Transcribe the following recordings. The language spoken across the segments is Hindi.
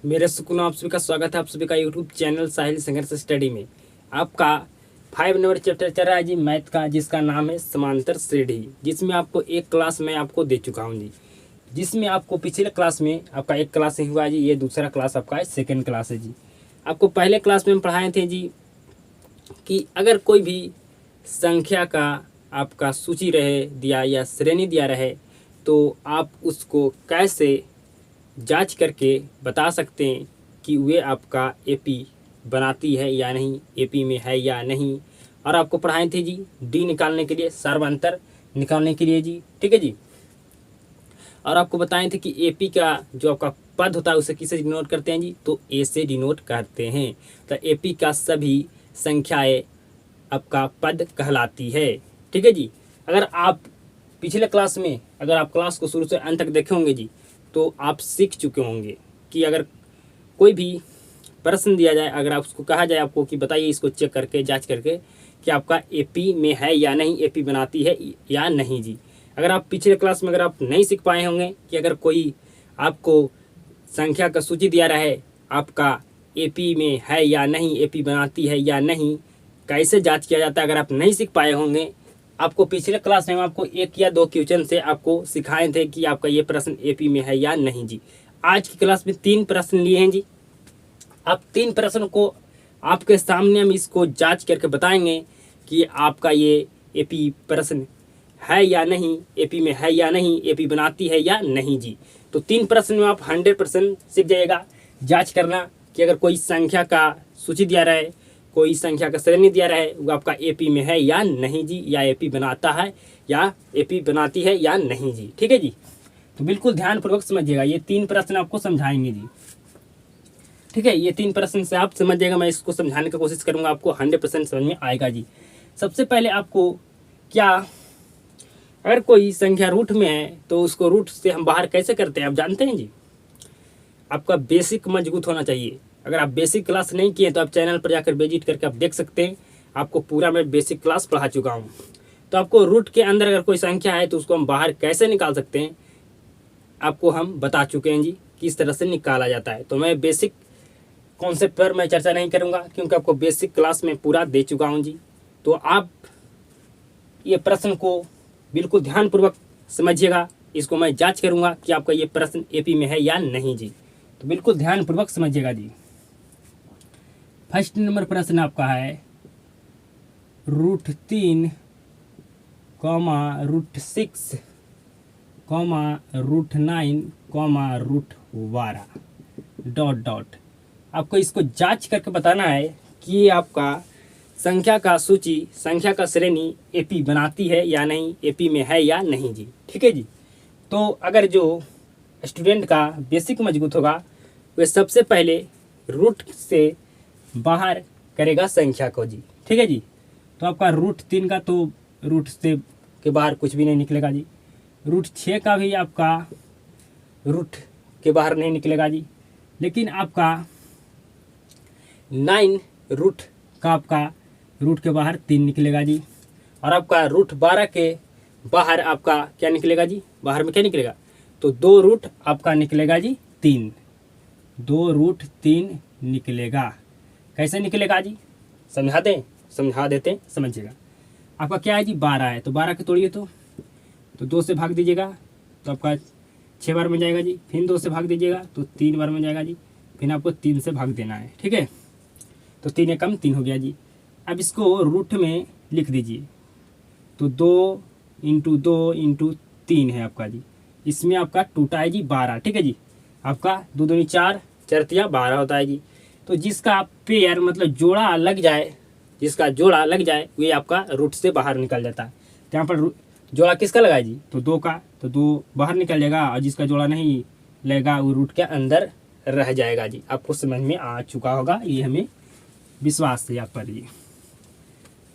मेरे सुकून आप सभी का स्वागत है। आप सभी का यूट्यूब चैनल साहिल संघर्ष स्टडी में। आपका 5 नंबर चैप्टर चल रहा है जी मैथ का, जिसका नाम है समांतर श्रेणी, जिसमें आपको एक क्लास में आपको दे चुका हूँ जी। जिसमें आपको पिछले क्लास में आपका एक क्लास नहीं हुआ जी, ये दूसरा क्लास आपका है, सेकेंड क्लास है जी। आपको पहले क्लास में हम पढ़ाए थे जी कि अगर कोई भी संख्या का आपका सूची रहे दिया या श्रेणी दिया रहे तो आप उसको कैसे जांच करके बता सकते हैं कि वे आपका एपी बनाती है या नहीं, एपी में है या नहीं। और आपको पढ़ाए थे जी डी निकालने के लिए, सर्वांतर निकालने के लिए जी, ठीक है जी। और आपको बताए थे कि एपी का जो आपका पद होता है उसे किससे डिनोट करते हैं जी, तो ए से डिनोट करते हैं। तो एपी का सभी संख्याएं आपका पद कहलाती है, ठीक है जी। अगर आप पिछले क्लास में अगर आप क्लास को शुरू से अंत तक देखे होंगे जी, तो आप सीख चुके होंगे कि अगर कोई भी प्रश्न दिया जाए, अगर आप उसको कहा जाए आपको कि बताइए इसको चेक करके जांच करके कि आपका एपी में है या नहीं, एपी बनाती है या नहीं जी। अगर आप पिछले क्लास में अगर आप नहीं सीख पाए होंगे कि अगर कोई आपको संख्या का सूची दिया रहे, आपका एपी में है या नहीं, एपी बनाती है या नहीं, कैसे जांच किया जाता है, अगर आप नहीं सीख पाए होंगे, आपको पिछले क्लास में हम आपको एक या दो क्वेश्चन से आपको सिखाए थे कि आपका ये प्रश्न एपी में है या नहीं जी। आज की क्लास में 3 प्रश्न लिए हैं जी। आप 3 प्रश्न को आपके सामने हम इसको जांच करके बताएंगे कि आपका ये एपी प्रश्न है या नहीं, एपी में है या नहीं, एपी बनाती है या नहीं जी। तो 3 प्रश्न में आप 100% सीख जाइएगा जांच करना कि अगर कोई संख्या का सूची दिया रहे, कोई संख्या का श्रेणी दिया रहे, वो आपका एपी में है या नहीं जी, या एपी बनाता है या एपी बनाती है या नहीं जी, ठीक है जी। तो बिल्कुल ध्यानपूर्वक समझिएगा, ये 3 प्रश्न आपको समझाएंगे जी, ठीक है। ये 3 प्रश्न से आप समझ जाएगा, मैं इसको समझाने की कोशिश करूंगा, आपको 100% समझ में आएगा जी। सबसे पहले आपको क्या, अगर कोई संख्या रूट में है तो उसको रूट से हम बाहर कैसे करते हैं आप जानते हैं जी। आपका बेसिक मजबूत होना चाहिए। अगर आप बेसिक क्लास नहीं किए तो आप चैनल पर जाकर विजिट करके आप देख सकते हैं, आपको पूरा मैं बेसिक क्लास पढ़ा चुका हूँ। तो आपको रूट के अंदर अगर कोई संख्या है तो उसको हम बाहर कैसे निकाल सकते हैं आपको हम बता चुके हैं जी, किस तरह से निकाला जाता है। तो मैं बेसिक कॉन्सेप्ट पर मैं चर्चा नहीं करूँगा क्योंकि आपको बेसिक क्लास में पूरा दे चुका हूँ जी। तो आप ये प्रश्न को बिल्कुल ध्यानपूर्वक समझिएगा, इसको मैं जांच करूँगा कि आपका ये प्रश्न एपी में है या नहीं जी। तो बिल्कुल ध्यानपूर्वक समझिएगा जी। फर्स्ट नंबर प्रश्न आपका है √3, √6, √9, √12 ... आपको इसको जांच करके बताना है कि आपका संख्या का सूची, संख्या का श्रेणी एपी बनाती है या नहीं, एपी में है या नहीं जी, ठीक है जी। तो अगर जो स्टूडेंट का बेसिक मजबूत होगा वह सबसे पहले रूट से बाहर करेगा संख्या को जी, ठीक है जी। तो आपका √3 का तो रूट से के बाहर कुछ भी नहीं निकलेगा जी। √6 का भी आपका रूट के बाहर नहीं निकलेगा जी। लेकिन आपका 9 रूट का आपका रूट के बाहर 3 निकलेगा जी। और आपका √12 के बाहर आपका क्या निकलेगा जी, बाहर में क्या निकलेगा, तो 2 रूट आपका निकलेगा जी 3, 2 रूट 3 निकलेगा। कैसे निकलेगा जी, समझा देते हैं, समझिएगा। आपका क्या है जी 12 है, तो 12 के तोड़िए तो 2 से भाग दीजिएगा तो आपका 6 बार में जाएगा जी। फिर 2 से भाग दीजिएगा तो 3 बार में जाएगा जी। फिर आपको 3 से भाग देना है, ठीक है। तो 3 एकम 3 हो गया जी। अब इसको रूट में लिख दीजिए तो 2 × 2 × 3 है आपका जी। इसमें आपका टूटा है जी 12, ठीक है जी। आपका 2 दूनी 4, 4 तिया 12 होता है जी। तो जिसका पेयर मतलब जोड़ा लग जाए, जिसका जोड़ा लग जाए वे आपका रूट से बाहर निकल जाता है। तो यहाँ पर जोड़ा किसका लगा जी, तो 2 का, तो 2 बाहर निकल जाएगा और जिसका जोड़ा नहीं लगेगा वो रूट के अंदर रह जाएगा जी। आपको समझ में आ चुका होगा, ये हमें विश्वास है आप पर जी,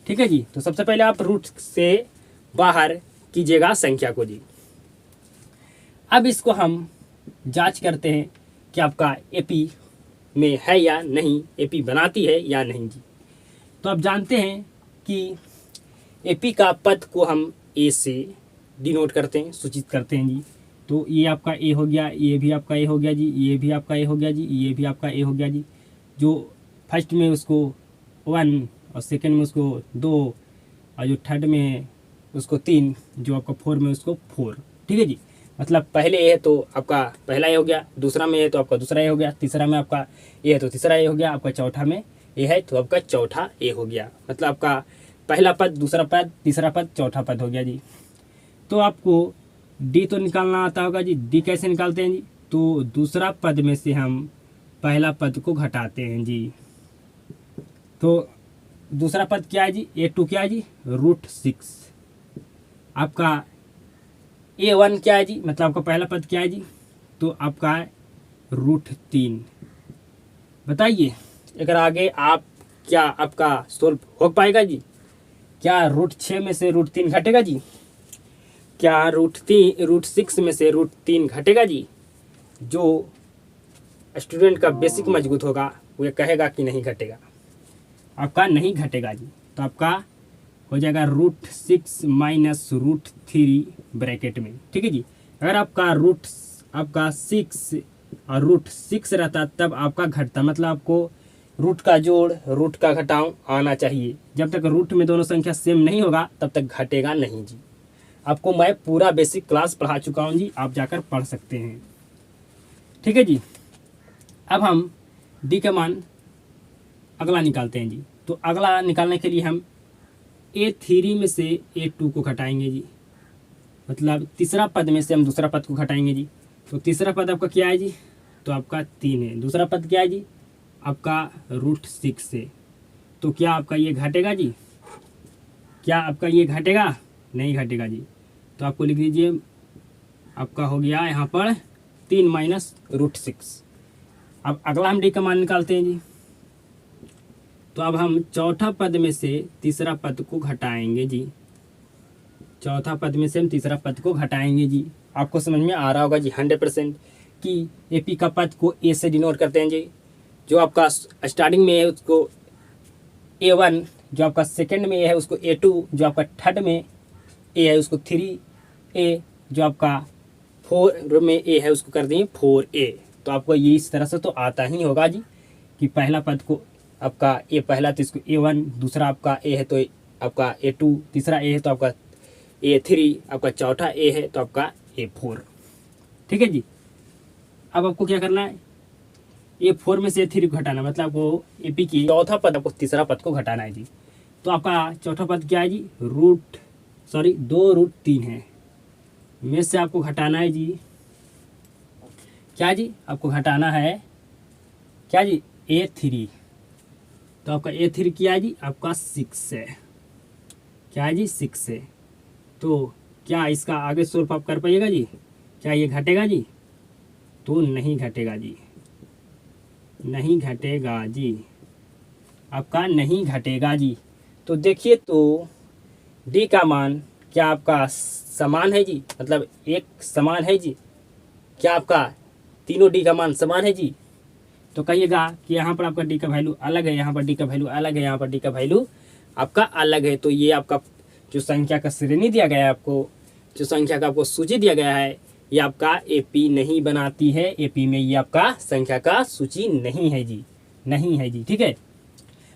ठीक है जी। तो सबसे पहले आप रूट से बाहर कीजिएगा संख्या को जी। अब इसको हम जांच करते हैं कि आपका एपी में है या नहीं, एपी बनाती है या नहीं जी। तो आप जानते हैं कि एपी का पद को हम ए से डिनोट करते हैं, सूचित करते हैं जी। तो ये आपका ए हो गया, ये भी आपका ए हो गया जी, ये भी आपका ए हो गया जी, ये भी आपका ए हो गया जी। जो फर्स्ट में उसको 1 और सेकंड में उसको 2 और जो थर्ड में है उसको 3, जो आपका 4 में उसको 4। ठीक है जी। मतलब पहले ए है तो आपका पहला ए हो गया, दूसरा में ए तो आपका दूसरा ए हो गया, तीसरा में आपका ए है तो तीसरा ए हो गया, आपका चौथा में ए है तो आपका चौथा ए हो गया। मतलब आपका पहला पद, दूसरा पद, तीसरा पद, चौथा पद हो गया जी। तो आपको डी तो निकालना आता होगा जी। डी कैसे निकालते हैं जी? तो दूसरा पद में से हम पहला पद को घटाते हैं जी। तो दूसरा पद क्या है जी? A2 क्या है जी? √6। आपका A1 क्या है जी? मतलब आपका पहला पद क्या है जी? तो आपका है √3। बताइए अगर आगे आप क्या आपका सोल्व हो पाएगा जी? क्या √6 में से √3 घटेगा जी? क्या √6 में से √3 घटेगा जी? जो स्टूडेंट का बेसिक मजबूत होगा वो कहेगा कि नहीं घटेगा। आपका नहीं घटेगा जी। तो आपका हो जाएगा √6 माइनस √3 ब्रैकेट में। ठीक है जी। अगर आपका 6 और √6 रहता तब आपका घटता, मतलब आपको रूट का जोड़ रूट का घटाव आना चाहिए। जब तक रूट में दोनों संख्या सेम नहीं होगा तब तक घटेगा नहीं जी। आपको मैं पूरा बेसिक क्लास पढ़ा चुका हूँ जी, आप जाकर पढ़ सकते हैं। ठीक है जी। अब हम डी का मान अगला निकालते हैं जी। तो अगला निकालने के लिए हम A3 में से A2 को घटाएंगे जी। मतलब तीसरा पद में से हम दूसरा पद को घटाएंगे जी। तो तीसरा पद आपका क्या है जी? तो आपका 3 है। दूसरा पद क्या है जी? आपका √6 से। तो क्या आपका ये घटेगा जी? क्या आपका ये घटेगा? नहीं घटेगा जी। तो आपको लिख दीजिए, आपका हो गया यहाँ पर 3 माइनस √6। अब अगला हम डी का मान निकालते हैं जी। तो अब हम चौथा पद में से तीसरा पद को घटाएंगे जी। चौथा पद में से हम तीसरा पद को घटाएंगे जी। आपको समझ में आ रहा होगा जी 100% कि AP का पद को A से डिनोट करते हैं जी। जो आपका स्टार्टिंग में है उसको A1, जो आपका सेकंड में है उसको A2, जो आपका थर्ड में A है उसको 3A, जो आपका 4 में A है उसको कर देंगे 4A। तो आपको ये इस तरह से तो आता ही होगा जी कि पहला पद को आपका A पहला तो इसको A1, दूसरा आपका A है तो आपका A2, तीसरा A है तो आपका A3, आपका चौथा A है तो आपका A4। ठीक है जी। अब आपको क्या करना है? A4 में से A3 को घटाना, मतलब आपको AP की चौथा पद आपको तीसरा पद को घटाना है जी। तो आपका चौथा पद क्या है जी? 2√3 है। में से आपको घटाना है जी, क्या जी? आपको घटाना है क्या जी? A3। तो आपका A3 क्या है जी? आपका 6 है। क्या है जी? 6 है। तो क्या इसका आगे सोल्व आप कर पाइएगा जी? क्या ये घटेगा जी? तो नहीं घटेगा जी, नहीं घटेगा जी। आपका नहीं घटेगा जी। तो देखिए, तो डी का मान क्या आपका समान है जी? मतलब एक समान है जी? क्या आपका तीनों डी का मान समान है जी? तो कहिएगा कि यहाँ पर आपका डी का वैल्यू अलग है, यहाँ पर डी का वैल्यू अलग है, यहाँ पर डी का वैल्यू आपका अलग है। तो ये आपका जो संख्या का श्रेणी दिया गया है, आपको जो संख्या का आपको सूची दिया गया है, ये आपका AP नहीं बनाती है। AP में ये आपका संख्या का सूची नहीं है जी, नहीं है जी। ठीक है।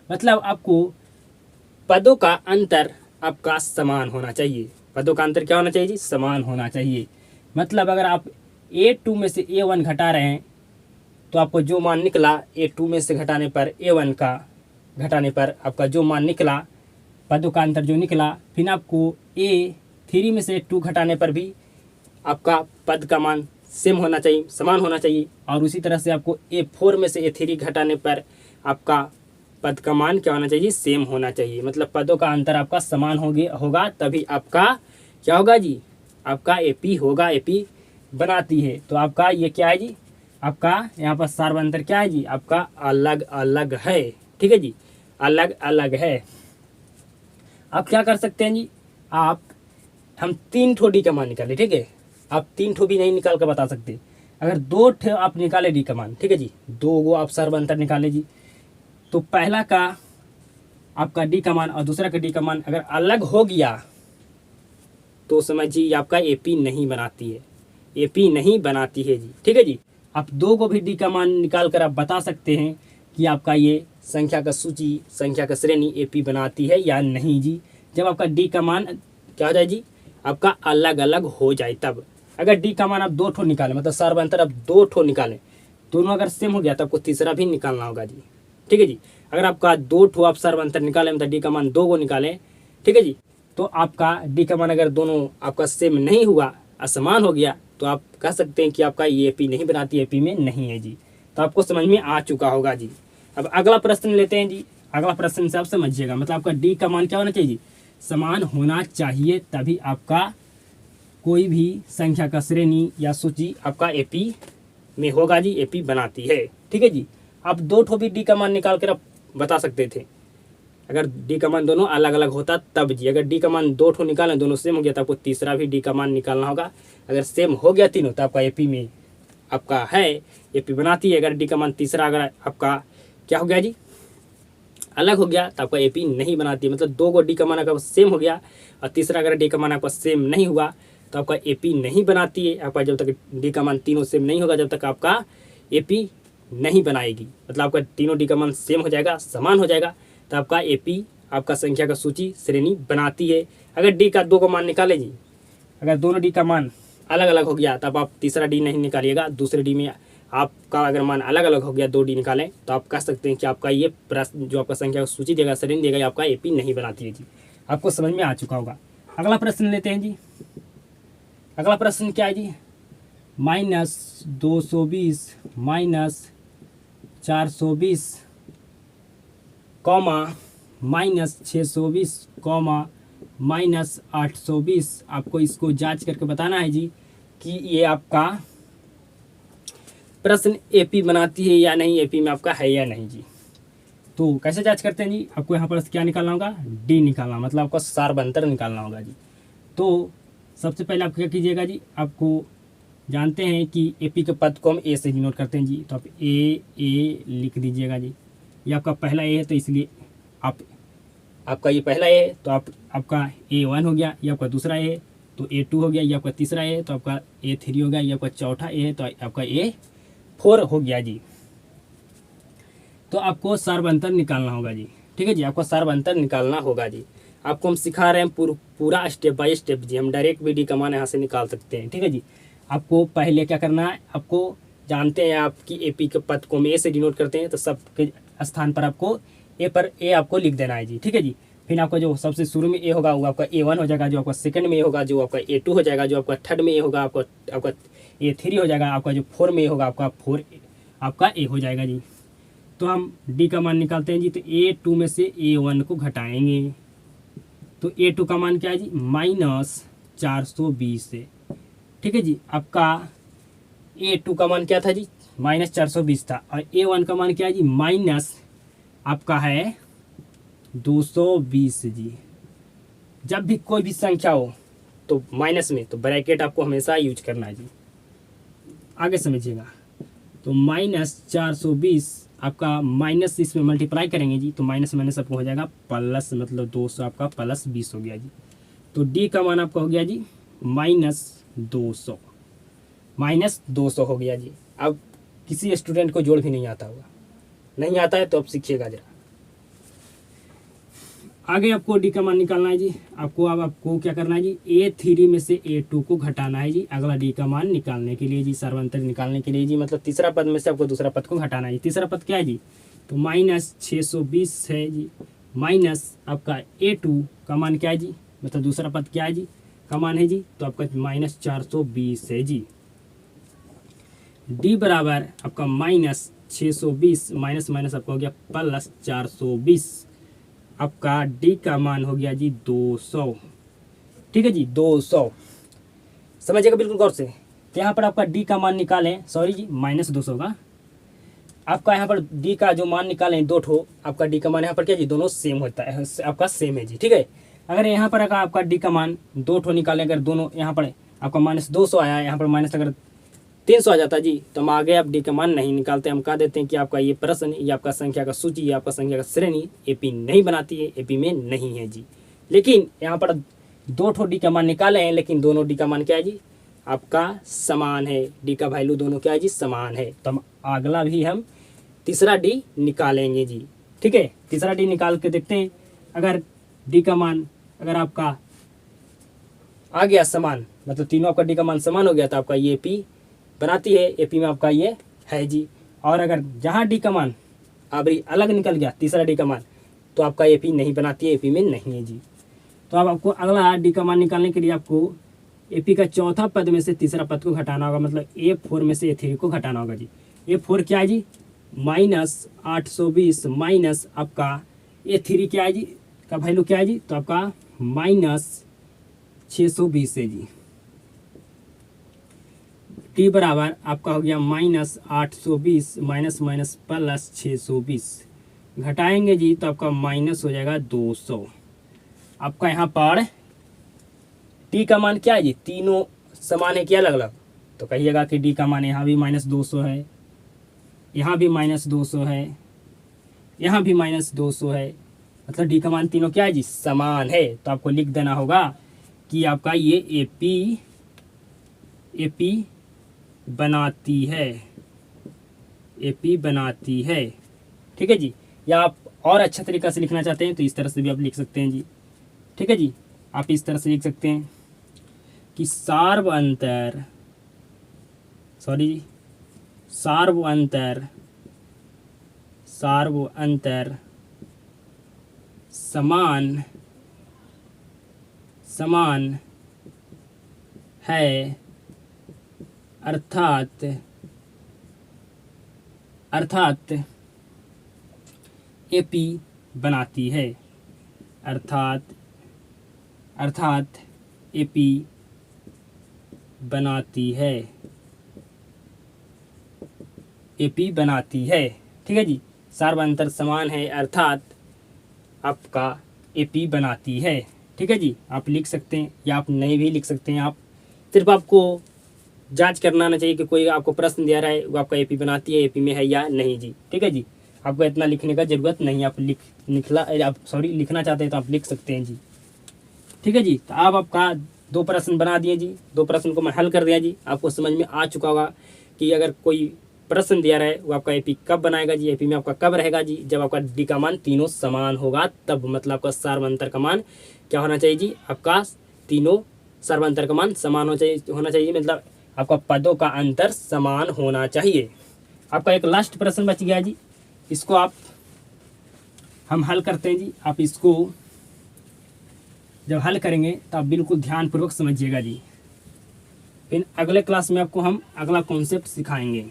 मतलब आपको पदों का अंतर आपका समान होना चाहिए। पदों का अंतर क्या होना चाहिए जी? समान होना चाहिए। मतलब अगर आप A2 में से A1 घटा रहे हैं तो आपको जो मान निकला A2 में से घटाने पर A1 का घटाने पर आपका जो मान निकला, पदों का अंतर जो निकला, फिर आपको A3 में से 2 घटाने पर भी आपका पद का मान सेम होना चाहिए, समान होना चाहिए। और उसी तरह से आपको A4 में से A3 घटाने पर आपका पद का मान क्या होना चाहिए? सेम होना चाहिए। मतलब पदों का अंतर आपका समान होगा तभी आपका क्या होगा जी? आपका AP होगा। AP बनाती है। तो आपका ये क्या है जी? आपका यहाँ पर सार्व अंतर क्या है जी? आपका अलग अलग है। ठीक है जी, अलग अलग है। आप क्या कर सकते हैं जी? हम 3 ठो डी का मान निकाले। ठीक है, आप 3 ठो भी नहीं निकाल कर बता सकते। अगर 2 ठो आप निकाले डी का मान, ठीक है जी, 2 गो आप सर्व अंतर निकाले जी, तो पहला का आपका डी का मान और दूसरा का डी का मान अगर अलग हो गया तो समझिए आपका AP नहीं बनाती है। एपी नहीं बनाती है जी। ठीक है जी। आप दो को भी डी का मान निकाल कर आप बता सकते हैं कि आपका ये संख्या का सूची, संख्या का श्रेणी एपी बनाती है या नहीं जी। जब आपका डी का मान क्या हो जाए जी, आपका अलग अलग हो जाए तब। अगर डी का मान आप दो ठो निकालें, मतलब सर्वांतर आप दो ठो निकालें, दोनों अगर सेम हो गया तो आपको तीसरा भी निकालना होगा जी। ठीक है जी। अगर आपका दो ठो आप सर्वांतर निकालें, मतलब डी का मान दो को निकालें, ठीक है जी, तो आपका डी का मान अगर दोनों आपका सेम नहीं हुआ, असमान हो गया, तो आप कह सकते हैं कि आपका ये एपी नहीं बनाती, एपी में नहीं है जी। तो आपको समझ में आ चुका होगा जी। अब अगला प्रश्न लेते हैं जी। अगला प्रश्न से आप समझिएगा, मतलब आपका डी का मान क्या होना चाहिए जी, समान होना चाहिए, तभी आपका कोई भी संख्या का श्रेणी या सूची आपका एपी में होगा जी, एपी बनाती है। ठीक है जी। आप दो ठो भी डी का मान निकाल कर आप बता सकते थे, अगर डी का मान दोनों अलग अलग होता तब जी। अगर डी का मान दो ठो निकालें, दोनों सेम हो गया तो आपको तीसरा भी डी का मान निकालना होगा। अगर सेम हो गया तीनों तो आपका एपी में आपका है, एपी बनाती है। अगर डी का मान तीसरा अगर आपका क्या हो गया जी, अलग हो गया, तो आपका एपी नहीं बनाती है। मतलब दो को डी का मान अगर सेम हो गया और तीसरा अगर डी का मान आपका सेम नहीं हुआ तो आपका एपी नहीं बनाती है। आपका जब तक डी का मान तीनों सेम नहीं होगा, जब तक आपका एपी नहीं बनाएगी। मतलब आपका तीनों डी का मान सेम हो जाएगा, समान हो जाएगा, तो आपका एपी आपका संख्या का सूची श्रेणी बनाती है। अगर डी का दो का मान निकाले जी, अगर दोनों डी का मान अलग अलग हो गया तब आप तीसरा डी नहीं निकालिएगा। दूसरे डी में आपका अगर मान अलग अलग हो गया, दो डी निकालें, तो आप कह सकते हैं कि आपका ये प्रश्न जो आपका संख्या का सूची देगा, श्रेणी देगा, आपका एपी नहीं बनाती है जी। आपको समझ में आ चुका होगा। अगला प्रश्न लेते हैं जी। अगला प्रश्न क्या है जी, -220 -420 कॉमा -620 कॉमा -820। आपको इसको जांच करके बताना है जी कि ये आपका प्रश्न एपी बनाती है या नहीं, एपी में आपका है या नहीं जी। तो कैसे जांच करते हैं जी, आपको यहाँ पर क्या निकालना होगा, डी निकालना, मतलब आपको सार्वंतर निकालना होगा जी। तो सबसे पहले आप क्या कीजिएगा जी, आपको जानते हैं कि एपी के पद को हम ए से डिनोट करते हैं जी, तो आप ए लिख दीजिएगा जी। ये आपका पहला ए है, तो इसलिए आपका ये पहला ए है, तो आपका A1 हो गया। ये आपका दूसरा ए है, तो A2 हो गया। ये आपका तीसरा ए है, तो आपका A3 हो गया। ये आपका चौथा ए है, तो आपका A4 हो गया जी। तो आपको सार्वंतर निकालना होगा जी। ठीक है जी, आपको सार्वंतर निकालना होगा जी। आपको हम सिखा रहे हैं पूरा स्टेप बाय स्टेप जी। हम डायरेक्ट भी डी का मान यहाँ से निकाल सकते हैं। ठीक है जी। आपको पहले क्या करना है, आपको जानते हैं आपकी एपी के पद को हम ए से डिनोट करते हैं, तो सबके स्थान पर आपको ए आपको लिख देना है जी। ठीक है जी। फिर आपका जो सबसे शुरू में ए होगा वो आपका A1 हो जाएगा, जो आपका सेकंड में ए होगा जो आपका A2 हो जाएगा, जो आपका थर्ड में ए होगा आपका A3 हो जाएगा, आपका जो 4 में ए होगा आपका 4 आपका ए हो जाएगा जी। तो हम डी का मान निकालते हैं जी। तो A2 में से A1 को घटाएंगे, तो A2 का मान क्या है जी, -420 है। ठीक है जी। आपका A2 का मान क्या था जी, -420 था, और A1 का मान क्या है जी, माइनस आपका है 220 जी। जब भी कोई भी संख्या हो तो माइनस में, तो ब्रैकेट आपको हमेशा यूज करना है जी। आगे समझिएगा, तो -420 आपका माइनस इसमें मल्टीप्लाई करेंगे जी, तो माइनस माइनस आपको हो जाएगा प्लस, मतलब 200 आपका +20 हो गया जी। तो डी का मान आपका हो गया जी -200 हो गया जी। अब किसी स्टूडेंट को जोड़ भी नहीं आता होगा, नहीं आता है तो अब सीखिएगा जरा। आगे आपको डी का मान निकालना है जी। आपको क्या करना है जी, A3 में से A2 को घटाना है जी, अगला डी का मान निकालने के लिए जी, सर्वांतर निकालने के लिए जी। मतलब तीसरा पद में से आपको दूसरा पद को घटाना है जी। तीसरा पद क्या है जी, तो -620 है जी, माइनस आपका A2 का मान क्या है जी, मतलब दूसरा पद क्या है जी, का मान है जी, तो आपका -420 है जी। डी बराबर आपका -620 माइनस माइनस आपका हो गया +420। आपका डी का मान हो गया जी 200। ठीक है जी, 200 समझिएगा बिल्कुल गौर से। तो यहाँ पर आपका डी का मान निकालें, सॉरी जी -200 का आपका यहाँ पर डी का जो मान निकालें, दो ठो आपका डी का मान यहाँ पर क्या जी, दोनों सेम होता है, आपका सेम है जी। ठीक है। अगर यहाँ पर अगर आपका डी का मान दो ठो निकालें, अगर दोनों यहाँ पर आपका -200 आया, यहाँ पर माइनस अगर 300 आ जाता जी, तो हम आगे आप डी का मान नहीं निकालते। हम कह देते हैं कि आपका ये प्रश्न, ये आपका संख्या का सूची, ये आपका संख्या का श्रेणी एपी नहीं बनाती है, एपी में नहीं है जी। लेकिन यहाँ पर दो ठो डी का मान निकाले हैं, लेकिन दोनों डी का मान क्या है जी, आपका समान है, डी का वैल्यू दोनों क्या है जी, समान है। तो हम अगला भी हम तीसरा डी निकालेंगे जी। ठीक है, तीसरा डी निकाल के देखते हैं। अगर डी का मान अगर आपका आ गया समान, मतलब तीनों आपका डी का मान समान हो गया, तो आपका ये पी बनाती है, ए पी में आपका ये है जी। और अगर जहाँ डी का मान अभी अलग निकल गया तीसरा डी का मान, तो आपका ए पी नहीं बनाती है, ए पी में नहीं है जी। तो अब आपको अगला डी का मान निकालने के लिए आपको ए पी का चौथा पद में से तीसरा पद को घटाना होगा, मतलब A4 में से A3 को घटाना होगा जी। A4 क्या है जी, -820 माइनस आपका A3 क्या है जी, का वैल्यू क्या है जी, तो आपका -620 है जी। टी बराबर आपका हो गया -820 माइनस माइनस प्लस 620, घटाएंगे जी तो आपका माइनस हो जाएगा 200। आपका यहाँ पर टी का मान क्या है जी, तीनों समान है क्या अलग अलग, तो कहिएगा कि डी का मान यहाँ भी -200 है, यहाँ भी -200 है, यहाँ भी -200 है, मतलब डी का मान तीनों क्या है जी, समान है। तो आपको लिख देना होगा कि आपका ये एपी बनाती है, एपी बनाती है। ठीक है जी, या आप और अच्छा तरीका से लिखना चाहते हैं तो इस तरह से भी आप लिख सकते हैं जी। ठीक है जी, आप इस तरह से लिख सकते हैं कि सार्व अंतर समान है, अर्थात एपी बनाती है, अर्थात एपी बनाती है, एपी बनाती है। ठीक है जी, सार्वंतर समान है अर्थात आपका एपी बनाती है। ठीक है जी, आप लिख सकते हैं या आप नहीं भी लिख सकते हैं। आप सिर्फ आपको जांच करना आना चाहिए कि कोई आपको प्रश्न दिया रहा है वो आपका एपी बनाती है, एपी में है या नहीं जी। ठीक है जी, आपको इतना लिखने का ज़रूरत नहीं, आप लिखना चाहते हैं तो आप लिख सकते हैं जी। ठीक है जी, तो अब आपका 2 प्रश्न बना दिए जी, 2 प्रश्न को मैं हल कर दिया जी। आपको समझ में आ चुका होगा कि अगर कोई प्रश्न दिया रहा है वो आपका एपी कब बनाएगा जी, एपी में आपका कब रहेगा जी, जब आपका डी का मान तीनों समान होगा तब, मतलब आपका सार्वंतर का मान क्या होना चाहिए जी, आपका तीनों सार्वंतर का मान समान होना चाहिए, मतलब आपका पदों का अंतर समान होना चाहिए। आपका एक लास्ट प्रश्न बच गया जी, इसको हम हल करते हैं जी। आप इसको जब हल करेंगे तो आप बिल्कुल ध्यानपूर्वक समझिएगा जी, फिर अगले क्लास में आपको हम अगला कॉन्सेप्ट सिखाएंगे।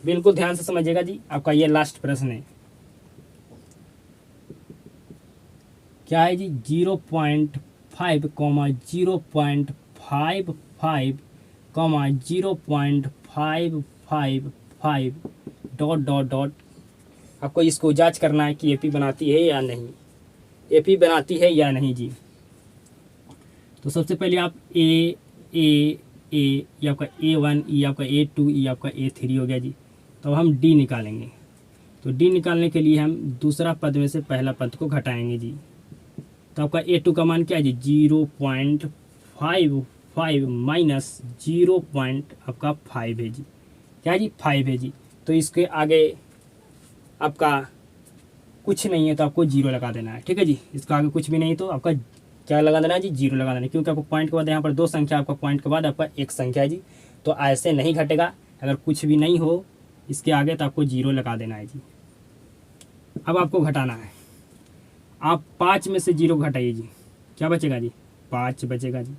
बिल्कुल ध्यान से समझिएगा जी। आपका ये लास्ट प्रश्न है, क्या है जी, 0.5, 0.55, 0.555 ... आपको इसको जांच करना है कि एपी बनाती है या नहीं, एपी बनाती है या नहीं जी। तो सबसे पहले आप ए ये आपका A1, ये आपका A2, ये आपका A3 हो गया जी। तो हम डी निकालेंगे, तो डी निकालने के लिए हम दूसरा पद में से पहला पद को घटाएंगे जी। तो आपका A2 का मान क्या है जी, 0.55 माइनस 0.5 है जी, क्या है जी, 5 है जी। तो इसके आगे आपका कुछ नहीं है तो आपको 0 लगा देना है। ठीक है जी, इसका आगे कुछ भी नहीं तो आपका क्या लगा देना है जी, 0 लगा देना है, क्योंकि आपको पॉइंट के बाद यहाँ पर 2 संख्या, आपका पॉइंट के बाद आपका 1 संख्या है जी। तो ऐसे नहीं घटेगा, अगर कुछ भी नहीं हो इसके आगे तो आपको 0 लगा देना है जी। अब आपको घटाना है, आप 5 में से 0 घटाइए जी, क्या बचेगा जी, 5 बचेगा जी।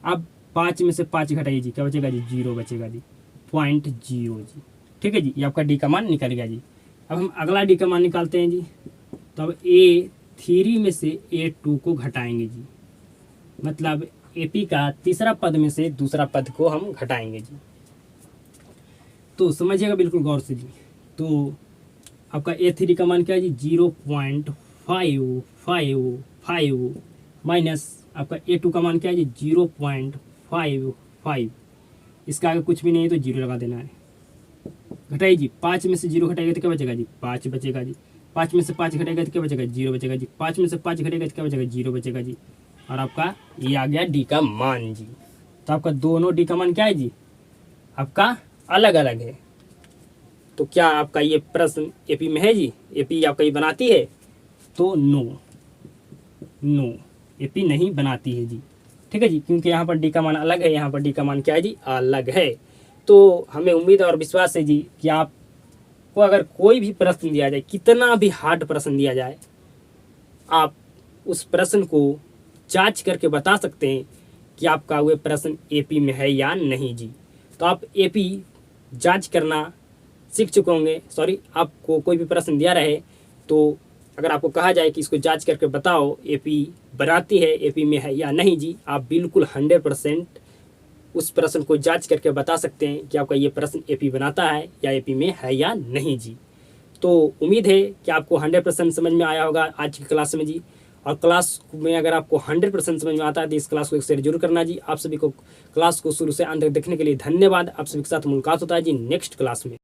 अब 5 में से 5 घटाइए जी, क्या बचेगा जी, 0 बचेगा जी, 0.0 जी। ठीक है जी, ये आपका डी का मान निकल गया जी। अब हम अगला डी का मान निकालते हैं जी। तो अब A3 में से A2 को घटाएंगे जी, मतलब एपी का तीसरा पद में से दूसरा पद को हम घटाएंगे जी। तो समझिएगा बिल्कुल गौर से जी। तो आपका A3 का मान क्या है जी, 0.555 माइनस आपका A2 का मान क्या है जी, 0.55। इसका आगे कुछ भी नहीं है तो 0 लगा देना है। घटाइए जी, 5 में से 0 घटाएगा तो क्या बचेगा जी, 5 बचेगा जी। 5 में से 5 घटेगा तो क्या बचेगा, 0 बचेगा जी। 5 में से 5 घटेगा तो क्या बचेगा, 0 बचेगा जी। और आपका ये आ गया डी का मान जी। तो आपका दोनों डी का मान क्या है जी, आपका अलग अलग है। तो क्या आपका ये प्रश्न एपी में है जी, एपी आपका ये बनाती है? तो नो, एपी नहीं बनाती है जी। ठीक है जी, क्योंकि यहाँ पर डी का मान अलग है, यहाँ पर डी का मान क्या है जी, अलग है। तो हमें उम्मीद और विश्वास है जी कि आपको अगर कोई भी प्रश्न दिया जाए, कितना भी हार्ड प्रश्न दिया जाए, आप उस प्रश्न को जांच करके बता सकते हैं कि आपका वह प्रश्न एपी में है या नहीं जी। तो आप एपी जांच करना सीख चुके होंगे। सॉरी, आपको कोई भी प्रश्न दिया रहे तो अगर आपको कहा जाए कि इसको जांच करके बताओ एपी बनाती है, एपी में है या नहीं जी, आप बिल्कुल 100% उस प्रश्न को जांच करके बता सकते हैं कि आपका ये प्रश्न एपी बनाता है या एपी में है या नहीं जी। तो उम्मीद है कि आपको 100% समझ में आया होगा आज की क्लास में जी। और क्लास में अगर आपको 100% समझ में आता है तो इस क्लास को एक शेयर जरूर करना जी। आप सभी को क्लास को शुरू से अंत तक देखने के लिए धन्यवाद। आप सभी के साथ मुलाकात होता है जी नेक्स्ट क्लास में।